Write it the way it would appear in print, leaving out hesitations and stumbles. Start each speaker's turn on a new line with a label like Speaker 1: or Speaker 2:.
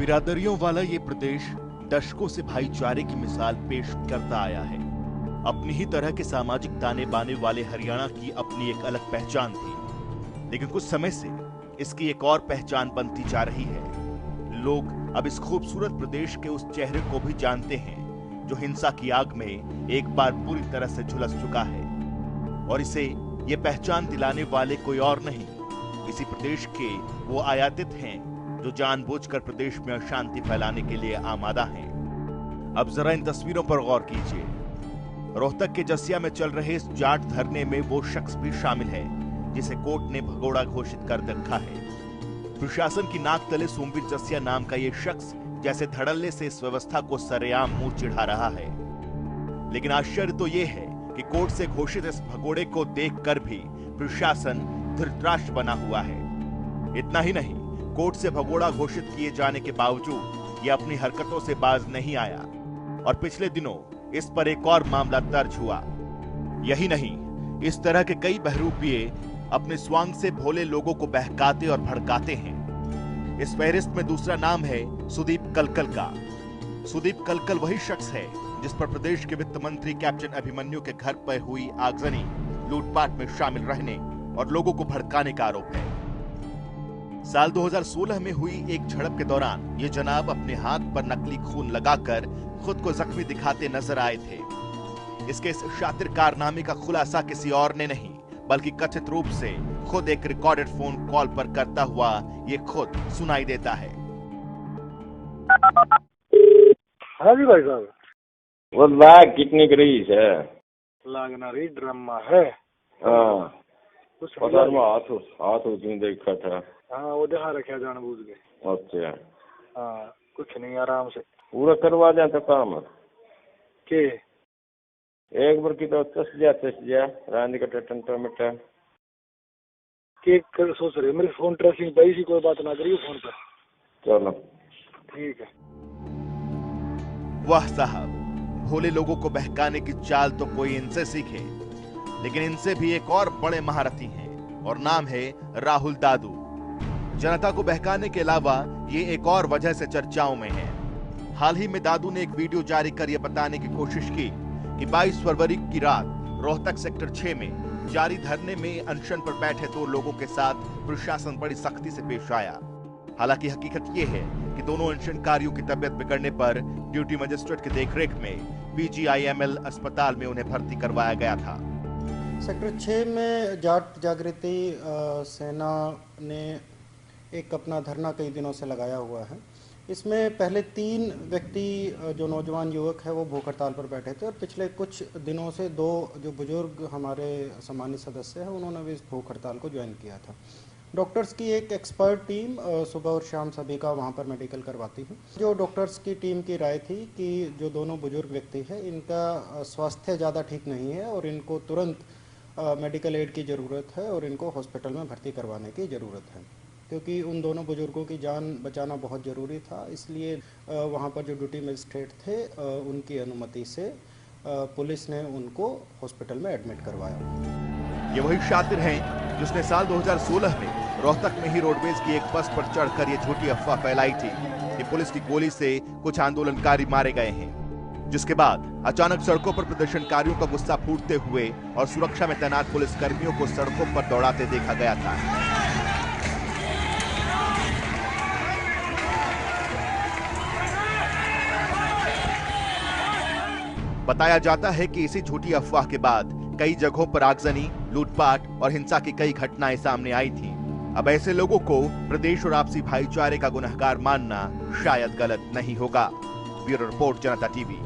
Speaker 1: बिरादरियों वाला ये प्रदेश दशकों से भाईचारे की मिसाल पेश करता आया है। अपनी ही तरह के सामाजिक ताने बाने वाले हरियाणा की अपनी एक अलग पहचान थी, लेकिन कुछ समय से इसकी एक और पहचान बनती जा रही है। लोग अब इस खूबसूरत प्रदेश के उस चेहरे को भी जानते हैं जो हिंसा की आग में एक बार पूरी तरह से झुलस चुका है, और इसे ये पहचान दिलाने वाले कोई और नहीं, इसी प्रदेश के वो आयातित हैं जो जानबूझकर प्रदेश में अशांति फैलाने के लिए आमादा हैं। अब जरा इन तस्वीरों पर गौर कीजिए। रोहतक के जसिया में चल रहे इस जाट धरने में वो शख्स भी शामिल है जिसे कोर्ट ने भगोड़ा घोषित कर रखा है। प्रशासन की नाक तले सोमवीर जसिया नाम का ये शख्स जैसे धड़ल्ले से इस व्यवस्था को सरेआम मुंह चिढ़ा रहा है। लेकिन आश्चर्य तो ये है कि कोर्ट से घोषित इस भगोड़े को देखकर भी प्रशासन धृतराष्ट्र बना हुआ है। इतना ही नहीं, कोर्ट से भगोड़ा घोषित किए जाने के बावजूद ये अपनी हरकतों से बाज नहीं आया और पिछले दिनों इस पर एक और मामला दर्ज हुआ। यही नहीं, इस तरह के कई बहरूपिये अपने स्वांग से भोले लोगों को बहकाते और भड़काते हैं। इस फहरिस्त में दूसरा नाम है सुदीप कलकल का। सुदीप कलकल वही शख्स है जिस पर प्रदेश के वित्त मंत्री कैप्टन अभिमन्यु के घर पर हुई आगजनी, लूटपाट में शामिल रहने और लोगों को भड़काने का आरोप है। साल 2016 में हुई एक झड़प के दौरान ये जनाब अपने हाथ पर नकली खून लगाकर खुद को जख्मी दिखाते नजर आए थे। इसके इस शातिर कारनामे का खुलासा किसी और ने नहीं बल्कि कथित रूप से खुद एक रिकॉर्डेड फोन कॉल पर करता हुआ ये खुद सुनाई देता है।
Speaker 2: हाँ जी भाई साहब,
Speaker 3: वो लाग कितनी की रही है?
Speaker 2: लागना रही ड्रामा है।
Speaker 3: हाँ,
Speaker 2: कुछ
Speaker 3: पता नहीं, हाथ क्यों देखा था?
Speaker 2: हाँ, वो दिखा रखा जानबूझ के।
Speaker 3: अच्छा,
Speaker 2: हाँ, कुछ नहीं, आराम से
Speaker 3: पूरा करवा जाए तो काम
Speaker 2: के
Speaker 3: एक बार की तो चस जा रांधी का टन टमाटर
Speaker 2: केक कर सोच रहे। मेरी फोन ट्रेसिंग पे इसी, कोई बात ना करिए फोन पर।
Speaker 3: चलो
Speaker 2: ठीक है।
Speaker 1: वाह साहब, भोले लोगों को बहकाने की चाल तो कोई इनसे सीखे, लेकिन इनसे भी एक और बड़े महारथी हैं और नाम है राहुल दादू। जनता को बहकाने के अलावा ये एक और वजह से चर्चाओं में है। हाल ही में दादू ने एक वीडियो जारी कर यह बताने की कोशिश की कि 22 फरवरी की रात रोहतक सेक्टर 6 में जारी धरने में अनशन पर बैठे 2 लोगों के साथ प्रशासन बड़ी सख्ती से पेश आया। हालांकि हकीकत ये है कि दोनों अनशनकारियों की तबियत बिगड़ने पर ड्यूटी मजिस्ट्रेट की देखरेख में PGIML अस्पताल में उन्हें भर्ती करवाया गया था।
Speaker 4: सेक्टर 6 में जाट जागृति सेना ने एक अपना धरना कई दिनों से लगाया हुआ है। इसमें पहले 3 व्यक्ति जो नौजवान युवक है वो भूख हड़ताल पर बैठे थे, और पिछले कुछ दिनों से 2 जो बुजुर्ग हमारे सम्मानित सदस्य हैं उन्होंने भी इस भूख हड़ताल को ज्वाइन किया था। डॉक्टर्स की एक एक्सपर्ट टीम सुबह और शाम सभी का वहाँ पर मेडिकल करवाती है। जो डॉक्टर्स की टीम की राय थी कि जो दोनों बुजुर्ग व्यक्ति हैं इनका स्वास्थ्य ज़्यादा ठीक नहीं है और इनको तुरंत मेडिकल एड की ज़रूरत है और इनको हॉस्पिटल में भर्ती करवाने की ज़रूरत है, क्योंकि उन दोनों बुजुर्गों की जान बचाना बहुत ज़रूरी था। इसलिए वहाँ पर जो ड्यूटी मजिस्ट्रेट थे उनकी अनुमति से पुलिस ने उनको हॉस्पिटल में एडमिट करवाया।
Speaker 1: ये वही शातिर हैं जिसने साल 2016 में रोहतक में ही रोडवेज की एक बस पर चढ़कर ये झूठी अफवाह फैलाई थी कि पुलिस की गोली से कुछ आंदोलनकारी मारे गए हैं, जिसके बाद अचानक सड़कों पर प्रदर्शनकारियों का गुस्सा फूटते हुए और सुरक्षा में तैनात पुलिस कर्मियों को सड़कों पर दौड़ाते देखा गया था। बताया जाता है कि इसी झूठी अफवाह के बाद कई जगहों पर आगजनी, लूटपाट और हिंसा की कई घटनाएं सामने आई थीं। अब ऐसे लोगों को प्रदेश और आपसी भाईचारे का गुनहगार मानना शायद गलत नहीं होगा। ब्यूरो रिपोर्ट, जनता टीवी।